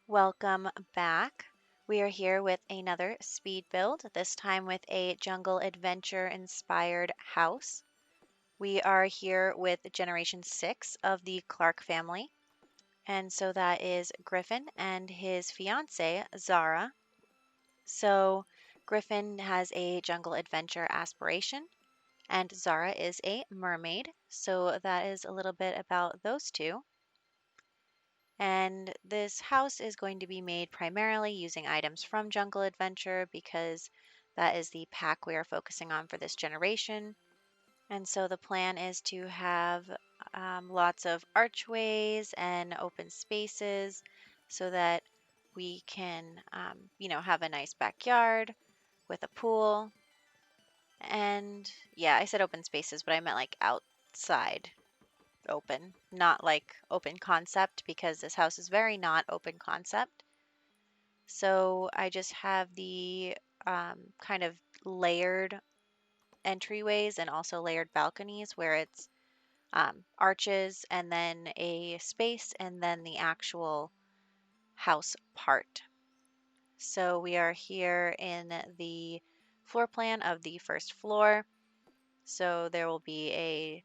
Welcome back. We are here with another speed build, this time with a jungle adventure inspired house. We are here with generation 6 of the Clarke family, and so that is Griffin and his fiance, Zara. So Griffin has a jungle adventure aspiration, and Zara is a mermaid. So that is a little bit about those two. And this house is going to be made primarily using items from Jungle Adventure because that is the pack we are focusing on for this generation. And so the plan is to have lots of archways and open spaces so that we can, have a nice backyard with a pool. And yeah, I said open spaces, but I meant like outside open, not like open concept because this house is very not open concept. So I just have the kind of layered entryways and also layered balconies where it's arches and then a space and then the actual house part. So we are here in the floor plan of the first floor. So there will be a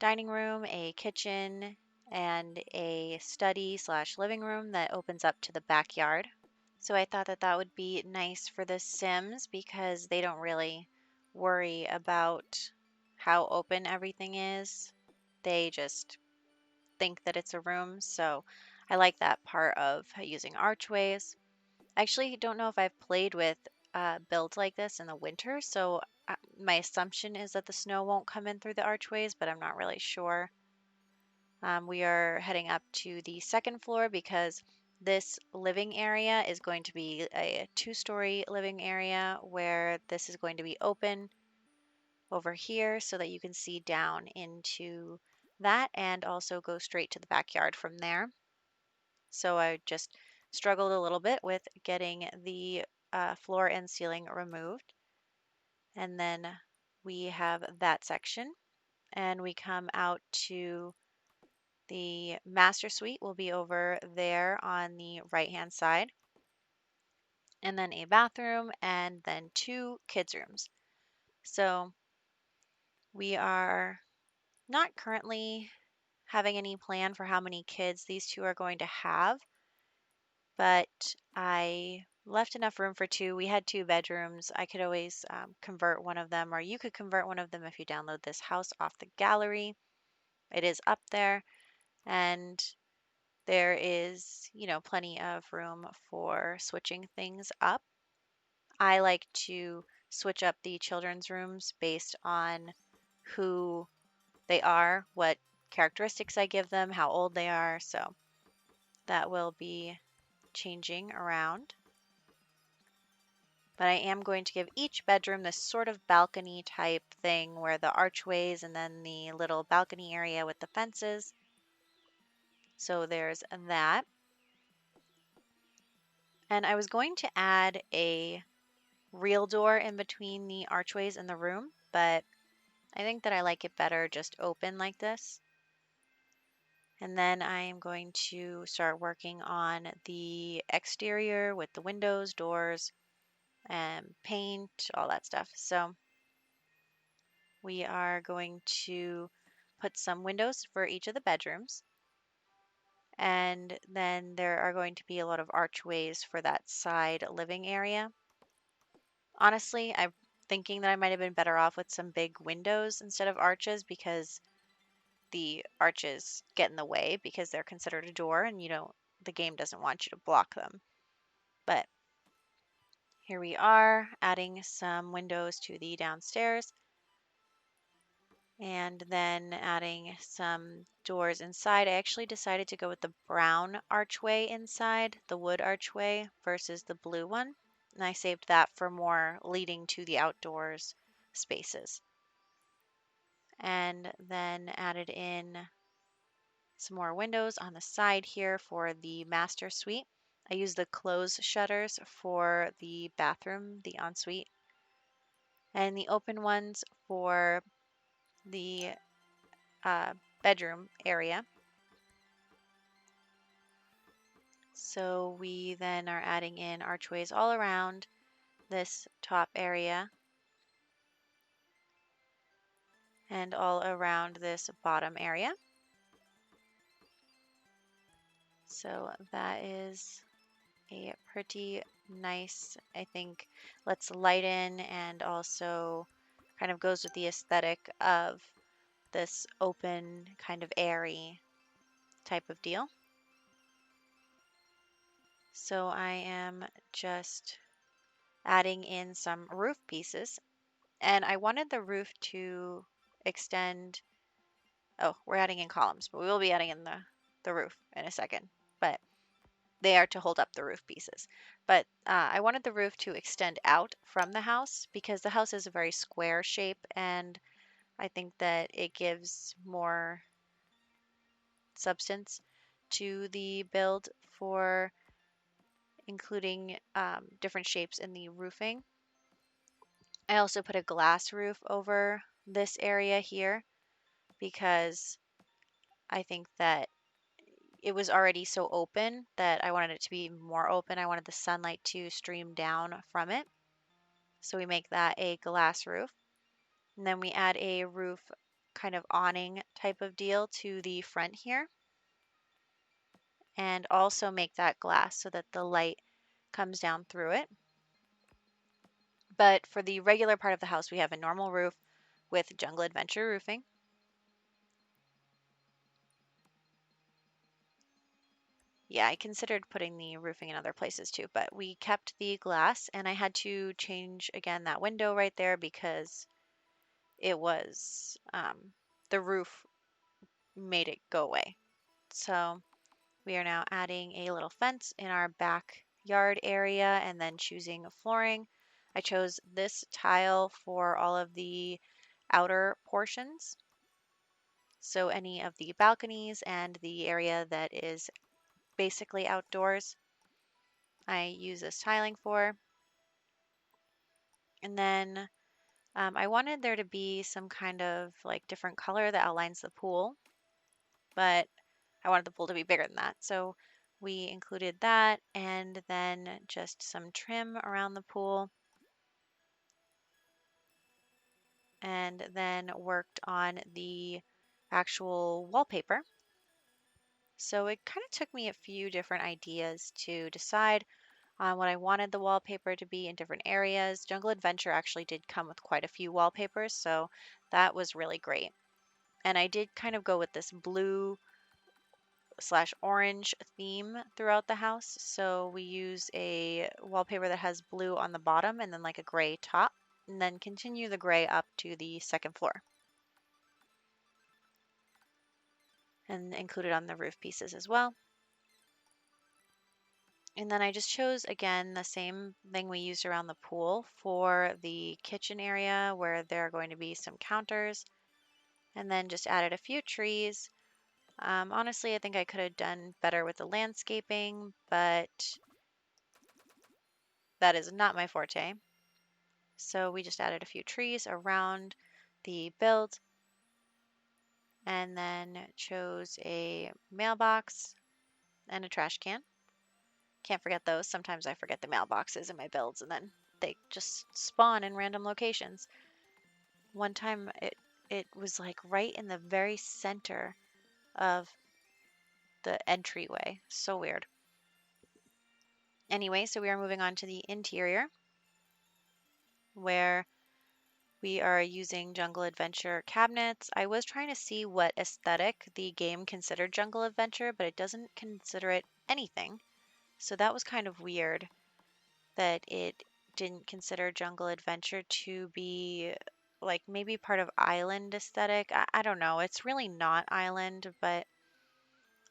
dining room, a kitchen, and a study slash living room that opens up to the backyard. So I thought that that would be nice for the Sims because they don't really worry about how open everything is. They just think that it's a room. So I like that part of using archways. I actually don't know if I've played with builds like this in the winter, so my assumption is that the snow won't come in through the archways, but I'm not really sure. We are heading up to the second floor because this living area is going to be a two-story living area where this is going to be open over here so that you can see down into that and also go straight to the backyard from there. So I just struggled a little bit with getting the floor and ceiling removed. And then we have that section and we come out to the master suite will be over there on the right-hand side, and then a bathroom, and then two kids' rooms. So we are not currently having any plan for how many kids these two are going to have, but I left enough room for two. We had two bedrooms. I could always convert one of them, or you could convert one of them if you download this house off the gallery. It is up there, and there is, plenty of room for switching things up. I like to switch up the children's rooms based on who they are, what characteristics I give them, how old they are. So that will be changing around. But I am going to give each bedroom this sort of balcony type thing where the archways and then the little balcony area with the fences. So there's that. And I was going to add a real door in between the archways in the room, but I think that I like it better just open like this. And then I am going to start working on the exterior with the windows, doors, and paint, all that stuff. So we are going to put some windows for each of the bedrooms. And then there are going to be a lot of archways for that side living area. Honestly, I'm thinking that I might have been better off with some big windows instead of arches because the arches get in the way because they're considered a door and the game doesn't want you to block them. But here we are adding some windows to the downstairs and then adding some doors inside. I actually decided to go with the brown archway inside, the wood archway versus the blue one. And I saved that for more leading to the outdoors spaces. And then added in some more windows on the side here for the master suite. I use the close shutters for the bathroom, the ensuite, and the open ones for the bedroom area. So we then are adding in archways all around this top area and all around this bottom area. So that is a pretty nice, I think, lets light in and also kind of goes with the aesthetic of this open, kind of airy type of deal. So I am just adding in some roof pieces, and I wanted the roof to extend. Oh, we're adding in columns, but we will be adding in the roof in a second. But they are to hold up the roof pieces. But I wanted the roof to extend out from the house because the house is a very square shape, and I think that it gives more substance to the build for including different shapes in the roofing. I also put a glass roof over this area here because I think that it was already so open that I wanted it to be more open. I wanted the sunlight to stream down from it. So we make that a glass roof. And then we add a roof kind of awning type of deal to the front here. And also make that glass so that the light comes down through it. But for the regular part of the house, we have a normal roof with Jungle Adventure roofing. Yeah, I considered putting the roofing in other places too, but we kept the glass, and I had to change again that window right there because it was the roof made it go away. So we are now adding a little fence in our backyard area and then choosing flooring. I chose this tile for all of the outer portions. So any of the balconies and the area that is basically outdoors, I use this tiling for. And then I wanted there to be some kind of like different color that outlines the pool, but I wanted the pool to be bigger than that. So we included that and then just some trim around the pool and then worked on the actual wallpaper. So it kind of took me a few different ideas to decide on what I wanted the wallpaper to be in different areas. Jungle Adventure actually did come with quite a few wallpapers, so that was really great. And I did kind of go with this blue slash orange theme throughout the house. So we use a wallpaper that has blue on the bottom and then like a gray top, and then continue the gray up to the second floor. And included on the roof pieces as well. And then I just chose again the same thing we used around the pool for the kitchen area where there are going to be some counters, and then just added a few trees. Honestly, I think I could have done better with the landscaping, but that is not my forte. So we just added a few trees around the build and then chose a mailbox and a trash can. Can't forget those. Sometimes I forget the mailboxes in my builds and then they just spawn in random locations. One time it was like right in the very center of the entryway. So weird. Anyway, so we are moving on to the interior where we are using Jungle Adventure cabinets. I was trying to see what aesthetic the game considered Jungle Adventure, but it doesn't consider it anything. So that was kind of weird that it didn't consider Jungle Adventure to be like maybe part of island aesthetic. I don't know. It's really not island, but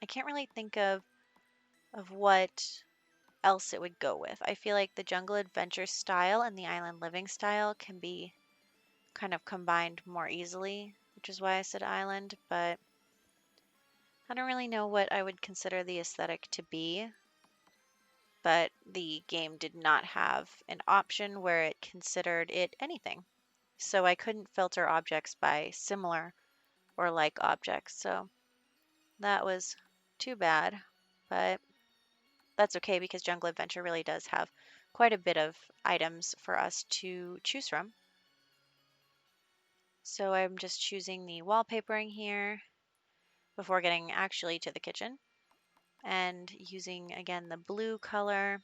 I can't really think of what else it would go with. I feel like the Jungle Adventure style and the island living style can be kind of combined more easily, which is why I said island, but I don't really know what I would consider the aesthetic to be. But the game did not have an option where it considered it anything. So I couldn't filter objects by similar or like objects. So that was too bad. But that's okay because Jungle Adventure really does have quite a bit of items for us to choose from. So I'm just choosing the wallpapering here before getting actually to the kitchen and using again the blue color.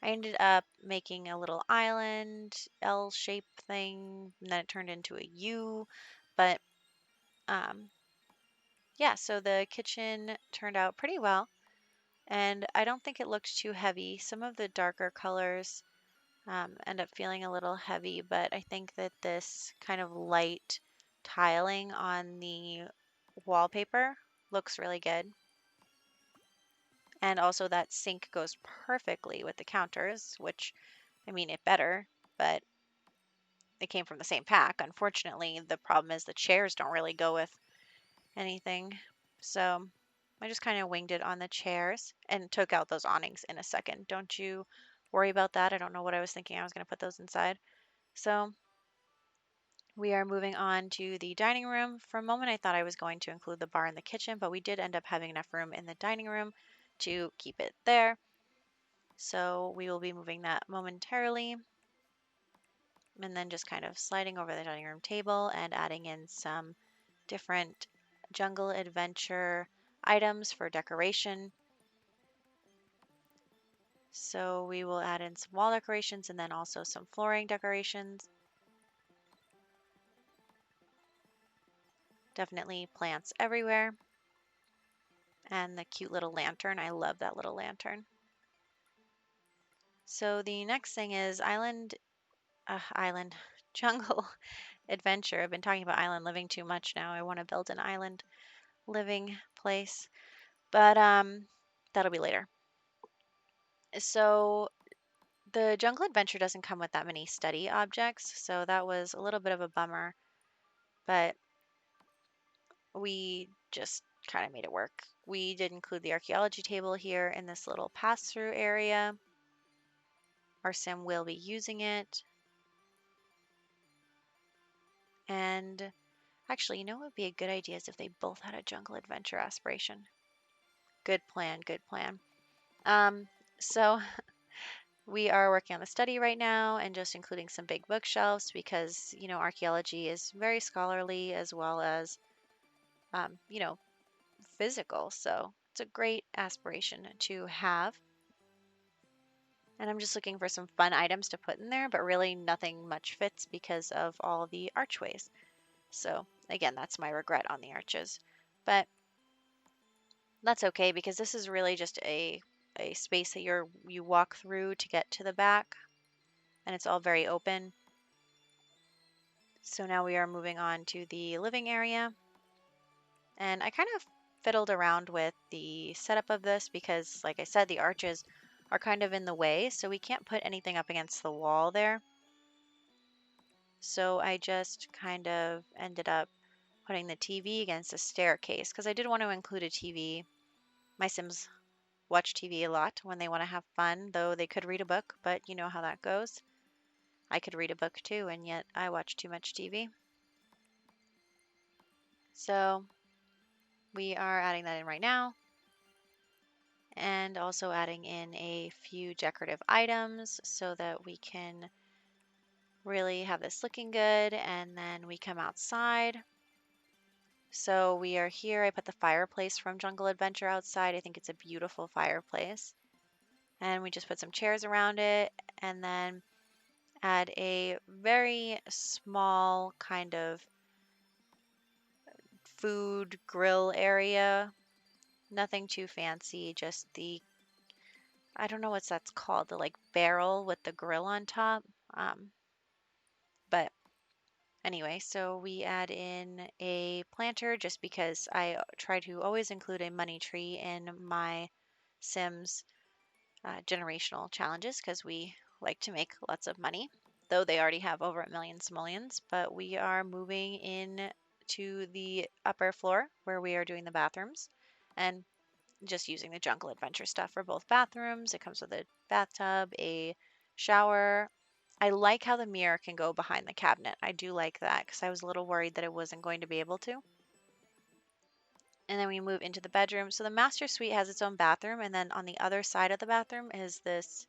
I ended up making a little island L shape thing, and then it turned into a U. But um, yeah, so the kitchen turned out pretty well, and I don't think it looked too heavy. Some of the darker colors end up feeling a little heavy, but I think that this kind of light tiling on the wallpaper looks really good. And also that sink goes perfectly with the counters, which, I mean, it better, but they came from the same pack. Unfortunately, the problem is the chairs don't really go with anything. So I just kind of winged it on the chairs and took out those awnings in a second. Don't you worry about that. I don't know what I was thinking. I was going to put those inside. So we are moving on to the dining room. For a moment, I thought I was going to include the bar in the kitchen, but we did end up having enough room in the dining room to keep it there. So we will be moving that momentarily and then just kind of sliding over the dining room table and adding in some different jungle adventure items for decoration. So we will add in some wall decorations and then also some flooring decorations. Definitely plants everywhere. And the cute little lantern. I love that little lantern. So the next thing is island, jungle adventure. I've been talking about island living too much now. I want to build an island living place, but that'll be later. So the jungle adventure doesn't come with that many study objects, so that was a little bit of a bummer, but we just kind of made it work. We did include the archaeology table here in this little pass-through area. Our sim will be using it. And actually, you know what would be a good idea is if they both had a jungle adventure aspiration. Good plan, good plan. So we are working on the study right now and just including some big bookshelves because, archaeology is very scholarly as well as, um, you know, physical. So it's a great aspiration to have. And I'm just looking for some fun items to put in there, but really nothing much fits because of all the archways. So again, that's my regret on the arches. But that's okay because this is really just a space that you walk through to get to the back, and it's all very open. So now we are moving on to the living area. And I kind of fiddled around with the setup of this because, like I said, the arches are kind of in the way, so we can't put anything up against the wall there. So I just kind of ended up putting the TV against a staircase because I did want to include a TV. My Sims watch TV a lot when they want to have fun, though they could read a book, but you know how that goes. I could read a book too, and yet I watch too much TV. So we are adding that in right now. And also adding in a few decorative items so that we can really have this looking good. And then we come outside. So we are here. I put the fireplace from Jungle Adventure outside. I think it's a beautiful fireplace. And we just put some chairs around it and then add a very small kind of food grill area. Nothing too fancy, just I don't know what that's called, the like barrel with the grill on top. But anyway, so we add in a planter just because I try to always include a money tree in my Sims generational challenges because we like to make lots of money, though they already have over a million simoleons. But we are moving in to the upper floor where we are doing the bathrooms and just using the jungle adventure stuff for both bathrooms. It comes with a bathtub, a shower. I like how the mirror can go behind the cabinet. I do like that because I was a little worried that it wasn't going to be able to. And then we move into the bedroom. So the master suite has its own bathroom, and then on the other side of the bathroom is this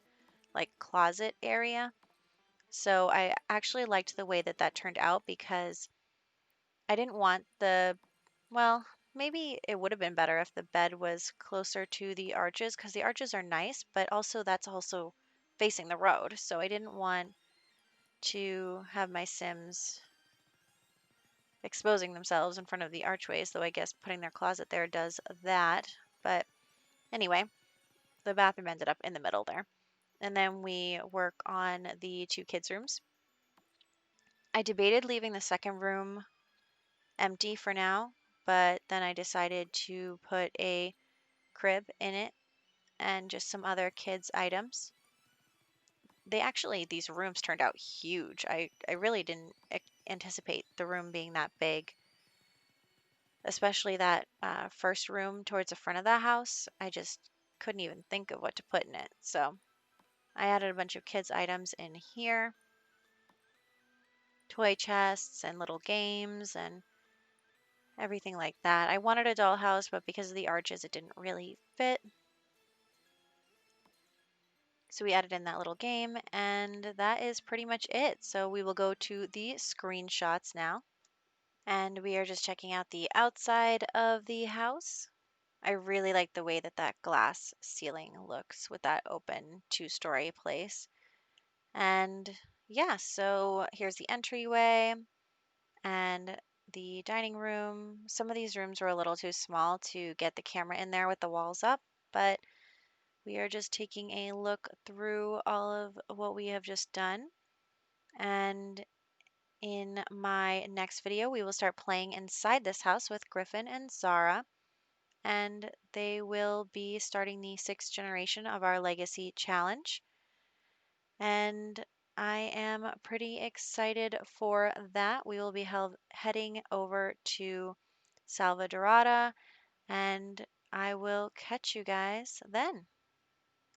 like closet area. So I actually liked the way that that turned out because I didn't want well, maybe it would have been better if the bed was closer to the arches because the arches are nice, but also that's also facing the road. So I didn't want to have my Sims exposing themselves in front of the archways, though I guess putting their closet there does that. But anyway, the bathroom ended up in the middle there. And then we work on the two kids' rooms. I debated leaving the second room empty for now, but then I decided to put a crib in it and just some other kids' items. These rooms turned out huge. I really didn't anticipate the room being that big, especially that first room towards the front of the house. I just couldn't even think of what to put in it. So I added a bunch of kids' items in here, toy chests and little games and everything like that. I wanted a dollhouse, but because of the arches, it didn't really fit. So we added in that little game, and that is pretty much it. So we will go to the screenshots now, and we are just checking out the outside of the house. I really like the way that that glass ceiling looks with that open two-story place. And yeah, so here's the entryway and the dining room. Some of these rooms were a little too small to get the camera in there with the walls up, but we are just taking a look through all of what we have just done. And in my next video, we will start playing inside this house with Griffin and Zara. And they will be starting the sixth generation of our Legacy Challenge. And I am pretty excited for that. We will be heading over to Salvadorada, and I will catch you guys then.